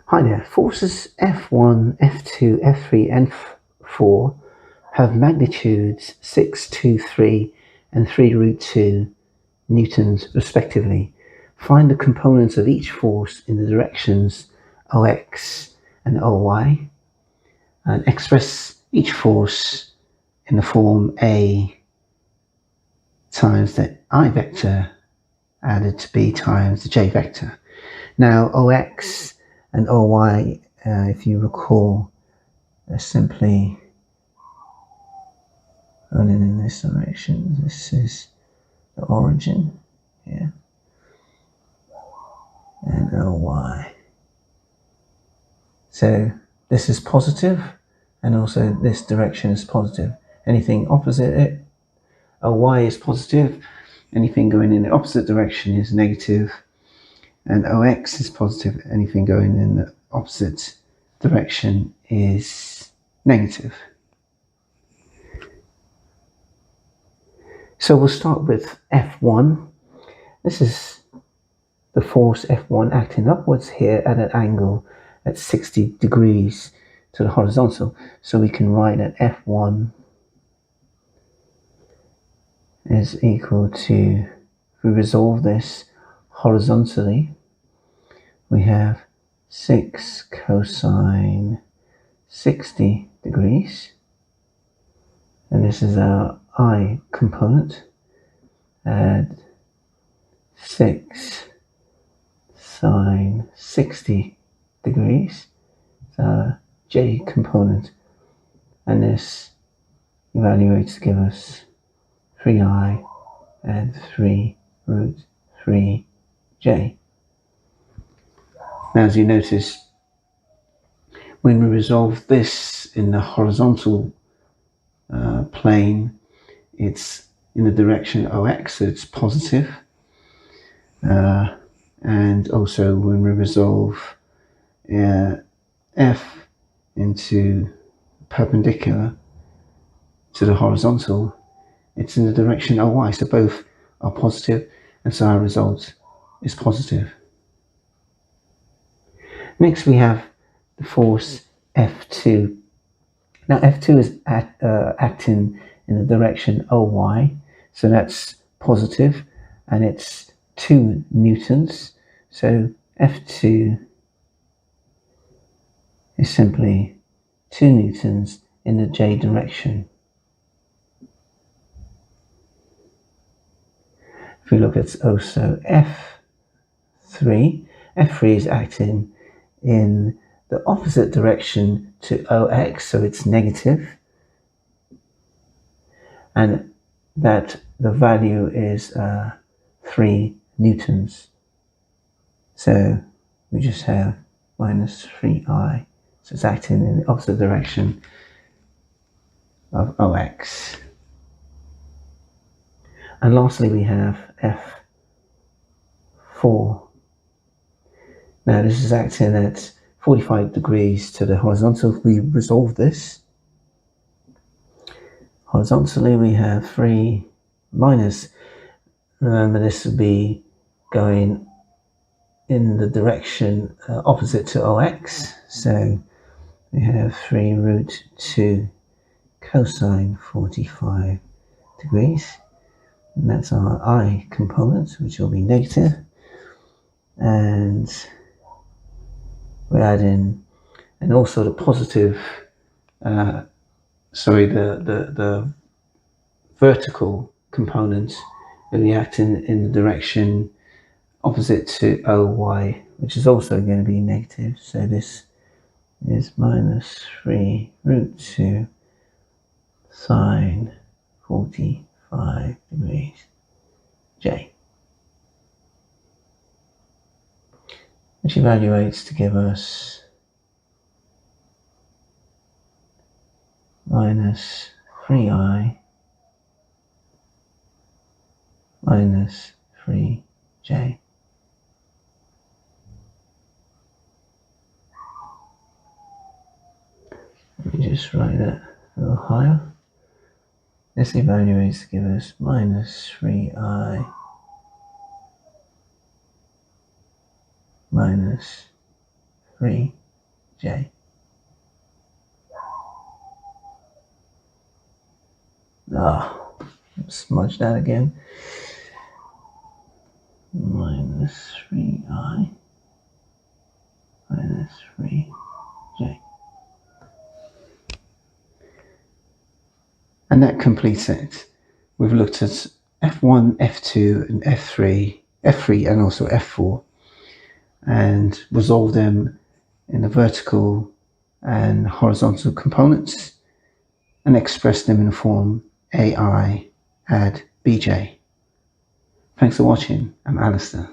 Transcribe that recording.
Hi there. Forces F1, F2, F3, and F4 have magnitudes 6, 2, 3, and 3 root 2 newtons respectively. Find the components of each force in the directions OX and OY, and express each force in the form A times the I vector added to B times the J vector. Now OX and OY, if you recall, are simply running in this direction. This is the origin here, and OY. So this is positive, and also this direction is positive. Anything opposite it, OY is positive. Anything going in the opposite direction is negative, and OX is positive. Anything going in the opposite direction is negative. So we'll start with F1. This is the force F1 acting upwards here at an angle at 60 degrees to the horizontal. So we can write that F1 is equal to, if we resolve this horizontally, we have 6 cosine 60 degrees. And this is our I component. Add 6 sine 60 degrees. It's our J component. And this evaluates to give us 3i and 3 root 3j. Now, as you notice, when we resolve this in the horizontal plane, it's in the direction OX, so it's positive. And also when we resolve F into perpendicular to the horizontal, it's in the direction OY, so both are positive, and so our result is positive. Next we have the force F2. Now F2 is acting in the direction OY, so that's positive, and it's 2 newtons. So F2 is simply 2 newtons in the J direction. If we look at also F3 is acting in the opposite direction to OX, so it's negative, and that the value is 3 newtons. So we just have minus 3i, so it's acting in the opposite direction of OX. And lastly we have F4. Now this is acting at 45 degrees to the horizontal. If we resolve this horizontally, we have 3 minus, remember this would be going in the direction opposite to OX, so we have 3 root 2 cosine 45 degrees, and that's our I component, which will be negative, and we add in, and also the positive, the vertical component will be acting in the direction opposite to OY, which is also going to be negative. So this is minus 3 root 2 sine 45 degrees J, which evaluates to give us minus 3i minus 3j. Let me just write that a little higher. This evaluates to give us minus 3i minus 3, j. Smudge that again. Minus 3i minus 3j. And that completes it. We've looked at F1, F2, and F3 and also F4, and resolved them in the vertical and horizontal components and expressed them in the form AI add bj. Thanks for watching. I'm Alistair.